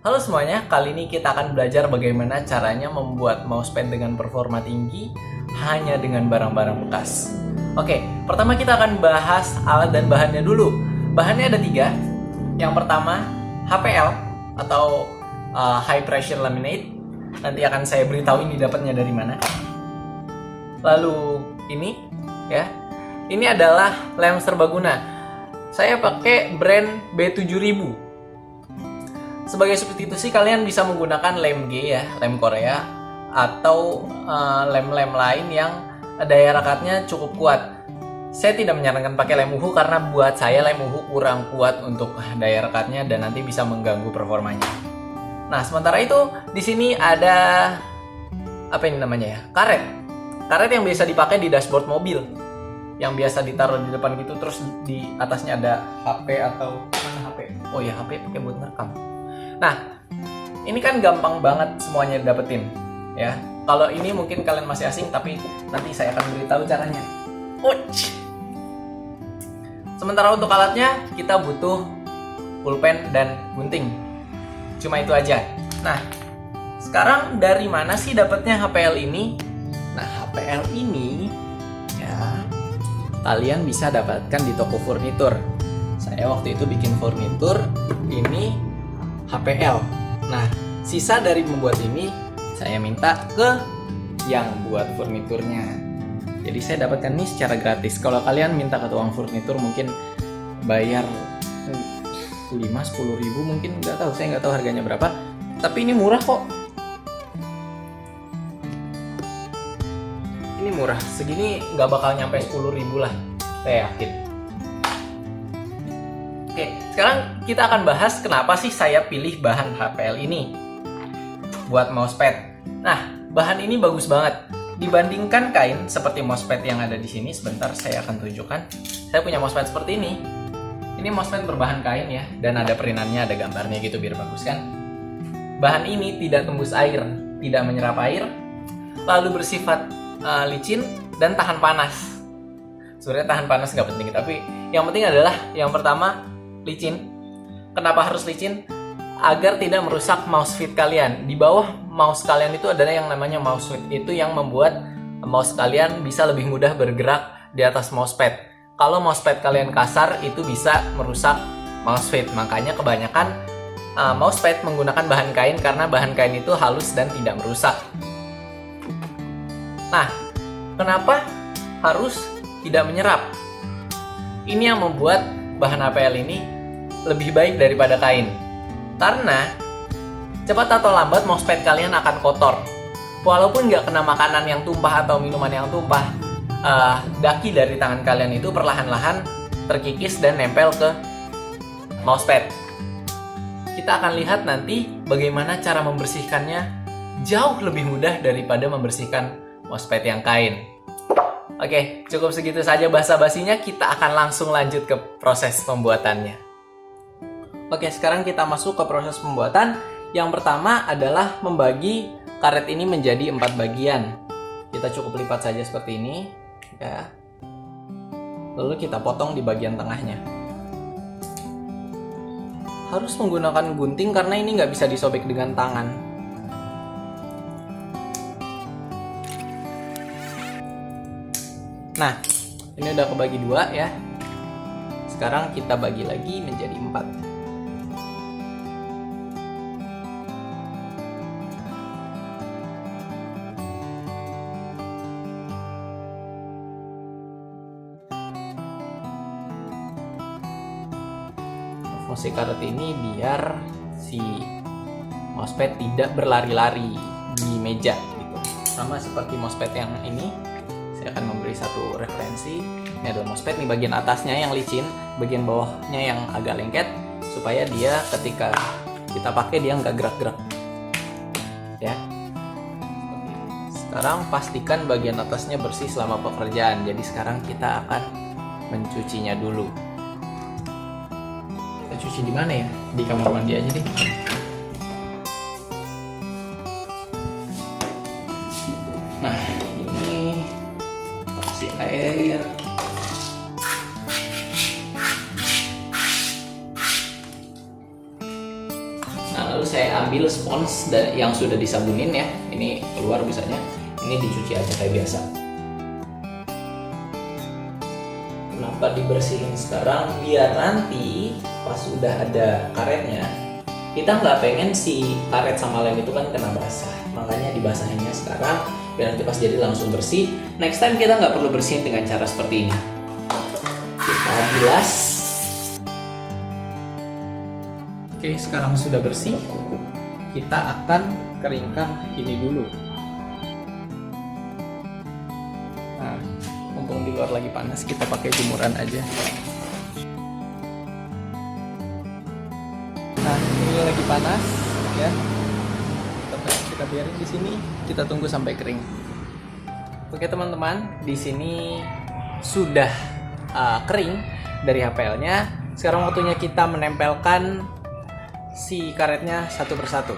Halo semuanya, kali ini kita akan belajar bagaimana caranya membuat mousepad dengan performa tinggi hanya dengan barang-barang bekas. Oke, pertama kita akan bahas alat dan bahannya dulu. Bahannya ada 3. Yang pertama, HPL atau High Pressure Laminate. Nanti akan saya beritahu ini dapatnya dari mana. Lalu ini, ya, ini adalah lem serbaguna. Saya pakai brand B7000. Sebagai substitusi kalian bisa menggunakan lem G ya, lem Korea, atau lem-lem lain yang daya rekatnya cukup kuat. Saya tidak menyarankan pakai lem uhu karena buat saya lem uhu kurang kuat untuk daya rekatnya dan nanti bisa mengganggu performanya. Nah, sementara itu di sini ada apa ini namanya ya? Karet. Karet yang biasa dipakai di dashboard mobil. Yang biasa ditaruh di depan gitu, terus di atasnya ada HP atau mana HP? Oh ya, HP pakai buat merekam. Nah, ini kan gampang banget semuanya dapetin, ya. Kalau ini mungkin kalian masih asing, tapi nanti saya akan beritahu caranya. Ouch! Sementara untuk alatnya, kita butuh pulpen dan gunting. Cuma itu aja. Nah, sekarang dari mana sih dapatnya HPL ini? Nah, HPL ini, ya, kalian bisa dapatkan di toko furnitur. Saya waktu itu bikin furnitur, ini HPL. Nah, sisa dari membuat ini saya minta ke yang buat furniturnya. Jadi saya dapatkan ini secara gratis. Kalau kalian minta ke tukang furnitur mungkin bayar 5-10 ribu mungkin, nggak tahu, saya nggak tahu harganya berapa. Tapi ini murah kok. Ini murah, segini nggak bakal nyampe 10 ribu lah, saya yakin. Oke, sekarang kita akan bahas kenapa sih saya pilih bahan HPL ini buat mousepad. Nah, bahan ini bagus banget. Dibandingkan kain seperti mousepad yang ada di sini, sebentar saya akan tunjukkan. Saya punya mousepad seperti ini. Ini mousepad berbahan kain ya, dan ada perinannya, ada gambarnya gitu biar bagus kan. Bahan ini tidak tembus air, tidak menyerap air, lalu bersifat licin dan tahan panas. Sebenarnya tahan panas nggak penting, tapi yang penting adalah yang pertama, licin. Kenapa harus licin? Agar tidak merusak mouse feet kalian. Di bawah mouse kalian itu adalah yang namanya mouse feet. Itu yang membuat mouse kalian bisa lebih mudah bergerak di atas mousepad. Kalau mousepad kalian kasar, itu bisa merusak mouse feet. Makanya kebanyakan mousepad menggunakan bahan kain karena bahan kain itu halus dan tidak merusak. Nah, kenapa harus tidak menyerap? Ini yang membuat bahan HPL ini lebih baik daripada kain. Karena cepat atau lambat mousepad kalian akan kotor. Walaupun nggak kena makanan yang tumpah atau minuman yang tumpah, daki dari tangan kalian itu perlahan-lahan terkikis dan nempel ke mousepad. Kita akan lihat nanti bagaimana cara membersihkannya jauh lebih mudah daripada membersihkan mousepad yang kain. Oke, cukup segitu saja basa-basinya, kita akan langsung lanjut ke proses pembuatannya. Oke, sekarang kita masuk ke proses pembuatan. Yang pertama adalah membagi karet ini menjadi 4 bagian. Kita cukup lipat saja seperti ini, ya. Lalu kita potong di bagian tengahnya. Harus menggunakan gunting karena ini nggak bisa disobek dengan tangan. Nah, ini udah kebagi 2 ya. Sekarang kita bagi lagi menjadi 4. Fungsi karet ini biar si mousepad tidak berlari-lari di meja gitu. Sama seperti mousepad yang ini. Saya akan memberi satu referensi. Ini adalah mousepad, nih bagian atasnya yang licin, bagian bawahnya yang agak lengket, supaya dia ketika kita pakai dia nggak gerak-gerak. Ya. Sekarang pastikan bagian atasnya bersih selama pekerjaan. Jadi sekarang kita akan mencucinya dulu. Kita cuci di mana ya? Di kamar mandi aja deh. Nah, ini kasih air. Nah, lalu saya ambil spons yang sudah disabunin ya. Ini keluar busanya. Ini dicuci aja kayak biasa. Kenapa dibersihin sekarang? Biar nanti pas udah ada karetnya, kita nggak pengen si karet sama lem itu kan kena basah. Makanya dibasahinnya sekarang biar nanti pas jadi langsung bersih. Next time kita nggak perlu bersihin dengan cara seperti ini. Kita bilas. Oke, sekarang sudah bersih. Kita akan keringkan ini dulu. Nah, mumpung di luar lagi panas, kita pakai jemuran aja. Nah, ini lagi panas, ya. Kita biarin di sini. Kita tunggu sampai kering. Oke teman-teman, di sini sudah kering dari HPL-nya. Sekarang waktunya kita menempelkan si karetnya satu persatu.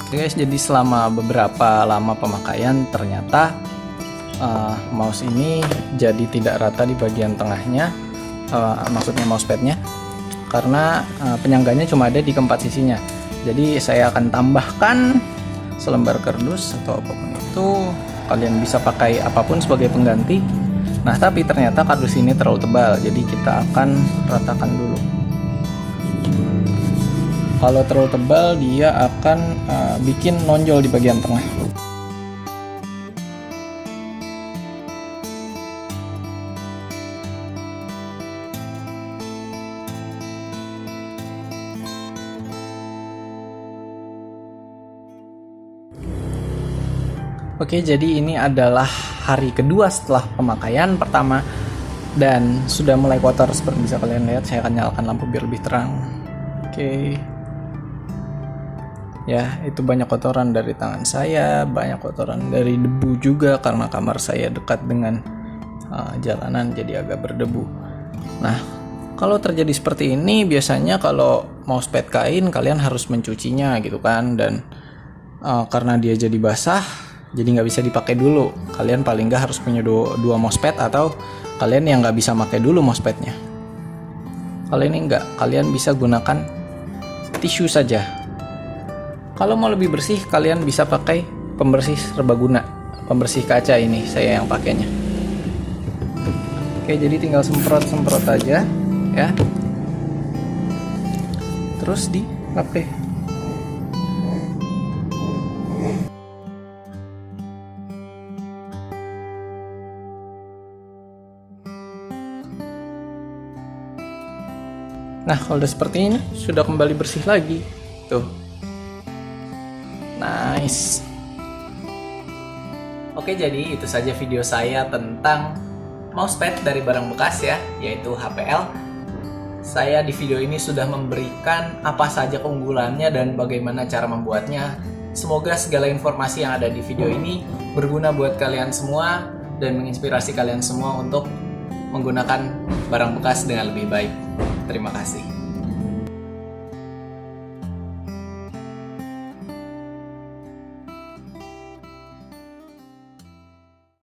Oke guys, jadi selama beberapa lama pemakaian ternyata mouse ini jadi tidak rata di bagian tengahnya, maksudnya mousepadnya, karena penyangganya cuma ada di keempat sisinya. Jadi saya akan tambahkan selembar kardus atau apapun itu, kalian bisa pakai apapun sebagai pengganti. Nah tapi ternyata kardus ini terlalu tebal, jadi kita akan ratakan dulu. Kalau terlalu tebal dia akan bikin nonjol di bagian tengah. Oke, jadi ini adalah hari kedua setelah pemakaian. Pertama, Dan sudah mulai kotor seperti bisa kalian lihat. Saya akan nyalakan lampu biar lebih terang. Oke. Ya, itu banyak kotoran dari tangan saya, banyak kotoran dari debu juga karena kamar saya dekat dengan jalanan jadi agak berdebu. Nah, kalau terjadi seperti ini biasanya kalau mousepad kain kalian harus mencucinya gitu kan, dan karena dia jadi basah jadi nggak bisa dipakai dulu. Kalian paling nggak harus punya dua mousepad, atau kalian yang nggak bisa pakai dulu mousepadnya. Kalau ini nggak, kalian bisa gunakan tisu saja. Kalau mau lebih bersih, kalian bisa pakai pembersih serbaguna, pembersih kaca ini saya yang pakainya. Oke, jadi tinggal semprot-semprot aja ya. Terus dipakai. Nah, kalau udah seperti ini, sudah kembali bersih lagi. Tuh. Nice. Oke, jadi itu saja video saya tentang mousepad dari barang bekas ya, yaitu HPL. Saya di video ini sudah memberikan apa saja keunggulannya dan bagaimana cara membuatnya. Semoga segala informasi yang ada di video ini berguna buat kalian semua dan menginspirasi kalian semua untuk menggunakan barang bekas dengan lebih baik. Terima kasih.